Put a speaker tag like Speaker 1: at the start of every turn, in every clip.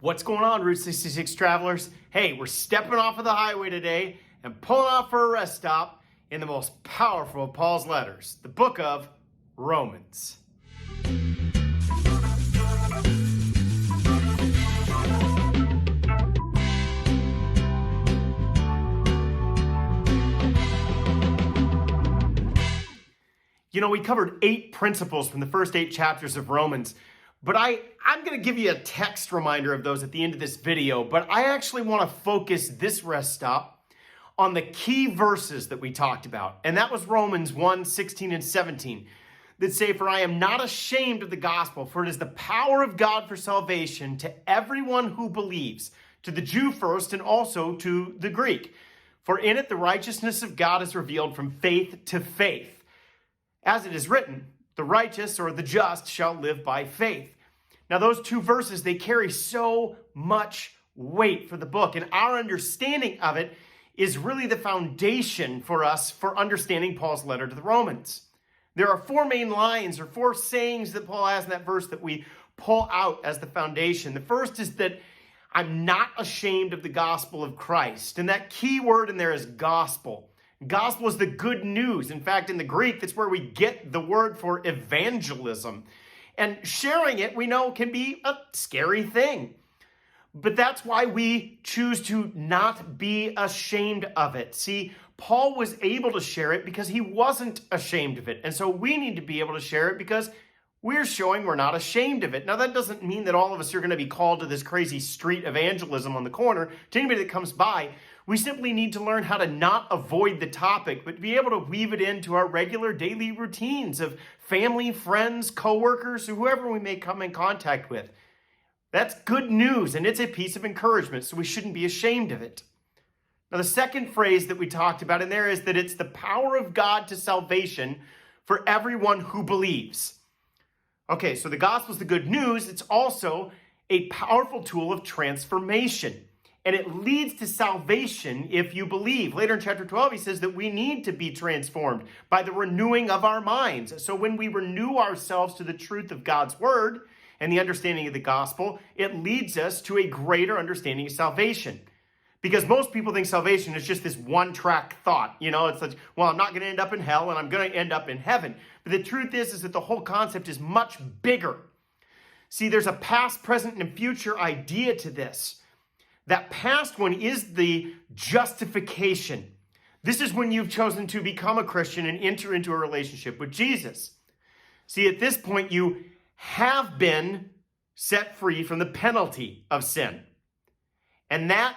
Speaker 1: What's going on, Route 66 travelers? Hey, we're stepping off of the highway today and pulling off for a rest stop in the most powerful of Paul's letters, the book of Romans. We covered 8 principles from the first 8 chapters of Romans, but I'm going to give you a text reminder of those at the end of this video, but I actually want to focus this rest stop on the key verses that we talked about, and that was Romans 1, 16 and 17, that say, "For I am not ashamed of the gospel, for it is the power of God for salvation to everyone who believes, to the Jew first and also to the Greek. For in it the righteousness of God is revealed from faith to faith. As it is written, the righteous or the just shall live by faith." Now those 2 verses, they carry so much weight for the book, and our understanding of it is really the foundation for us for understanding Paul's letter to the Romans. There are 4 main lines or 4 sayings that Paul has in that verse that we pull out as the foundation. The first is that I'm not ashamed of the gospel of Christ, and that key word in there is gospel. Gospel is the good news. In fact, in the Greek, that's where we get the word for evangelism. And sharing it, we know, can be a scary thing. But that's why we choose to not be ashamed of it. See, Paul was able to share it because he wasn't ashamed of it. And so we need to be able to share it because we're showing we're not ashamed of it. Now, that doesn't mean that all of us are going to be called to this crazy street evangelism on the corner. To anybody that comes by, we simply need to learn how to not avoid the topic, but be able to weave it into our regular daily routines of family, friends, coworkers, or whoever we may come in contact with. That's good news, and it's a piece of encouragement, so we shouldn't be ashamed of it. Now, the second phrase that we talked about in there is that it's the power of God to salvation for everyone who believes. Okay, so the gospel is the good news. It's also a powerful tool of transformation. And it leads to salvation if you believe. Later in chapter 12, he says that we need to be transformed by the renewing of our minds. So when we renew ourselves to the truth of God's word and the understanding of the gospel, it leads us to a greater understanding of salvation. Because most people think salvation is just this one-track thought. It's like, well, I'm not going to end up in hell and I'm going to end up in heaven. But the truth is that the whole concept is much bigger. See, there's a past, present, and future idea to this. That past one is the justification. This is when you've chosen to become a Christian and enter into a relationship with Jesus. See, at this point, you have been set free from the penalty of sin. And that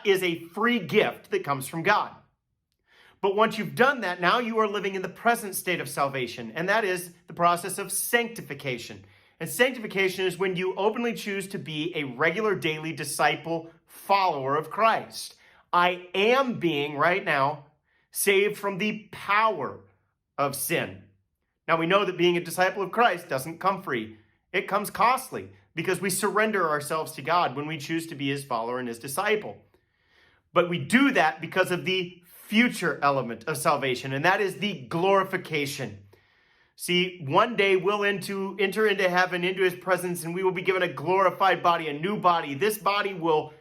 Speaker 1: is a free gift that comes from God. But once you've done that, now you are living in the present state of salvation, and that is the process of sanctification. And sanctification is when you openly choose to be a regular daily disciple, follower of Christ. I am being, right now, saved from the power of sin. Now, we know that being a disciple of Christ doesn't come free. It comes costly because we surrender ourselves to God when we choose to be his follower and his disciple. But we do that because of the future element of salvation, and that is the glorification. See, one day we'll enter into heaven, into his presence, and we will be given a glorified body, a new body. This body will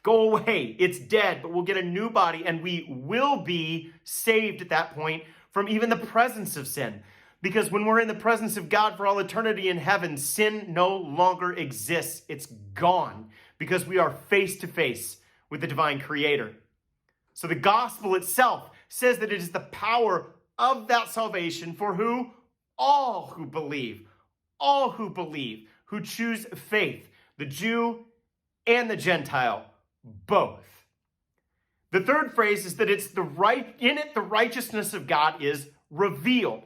Speaker 1: go away. It's dead, but we'll get a new body, and we will be saved at that point from even the presence of sin. Because when we're in the presence of God for all eternity in heaven, sin no longer exists. It's gone because we are face to face with the divine creator. So the gospel itself says that it is the power of that salvation for who? All who believe, who choose faith, the Jew and the Gentile, both. The third phrase is that in it the righteousness of God is revealed.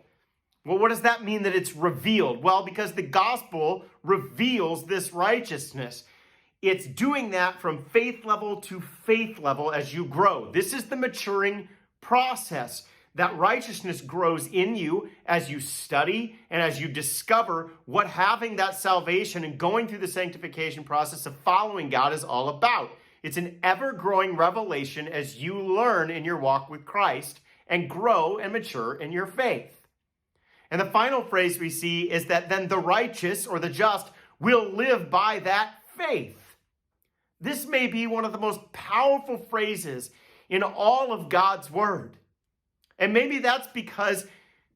Speaker 1: Well, what does that mean that it's revealed? Well, because the gospel reveals this righteousness. It's doing that from faith level to faith level as you grow. This is the maturing process. That righteousness grows in you as you study and as you discover what having that salvation and going through the sanctification process of following God is all about. It's an ever-growing revelation as you learn in your walk with Christ and grow and mature in your faith. And the final phrase we see is that then the righteous or the just will live by that faith. This may be one of the most powerful phrases in all of God's word. And maybe that's because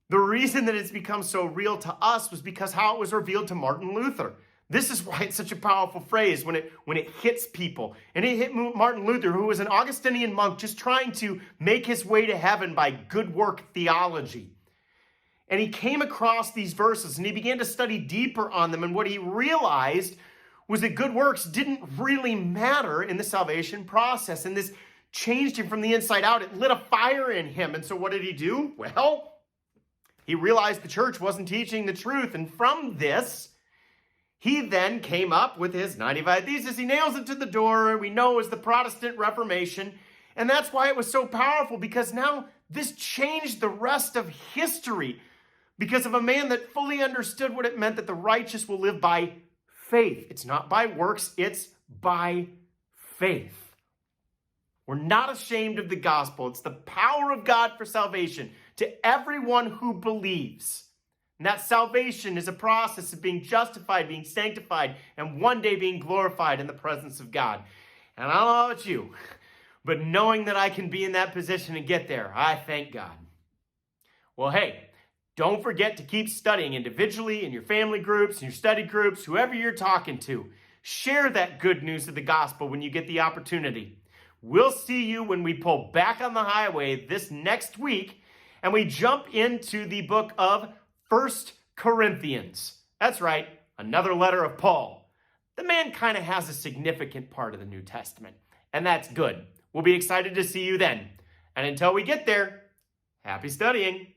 Speaker 1: the reason that it's become so real to us was because how it was revealed to Martin Luther. This is why it's such a powerful phrase when it hits people. And it hit Martin Luther, who was an Augustinian monk just trying to make his way to heaven by good work theology. And he came across these verses and he began to study deeper on them. And what he realized was that good works didn't really matter in the salvation process. And this changed him from the inside out. It lit a fire in him. And so what did he do? Well, he realized the church wasn't teaching the truth. And from this, he then came up with his 95 Theses. He nails it to the door, we know as the Protestant Reformation. And that's why it was so powerful, because now this changed the rest of history because of a man that fully understood what it meant that the righteous will live by faith. It's not by works, it's by faith. We're not ashamed of the gospel. It's the power of God for salvation to everyone who believes. And that salvation is a process of being justified, being sanctified, and one day being glorified in the presence of God. And I don't know about you, but knowing that I can be in that position and get there, I thank God. Well, hey, don't forget to keep studying individually in your family groups, in your study groups, whoever you're talking to. Share that good news of the gospel when you get the opportunity. We'll see you when we pull back on the highway this next week and we jump into the book of 1 Corinthians. That's right, another letter of Paul. The man kind of has a significant part of the New Testament, and that's good. We'll be excited to see you then. And until we get there, happy studying.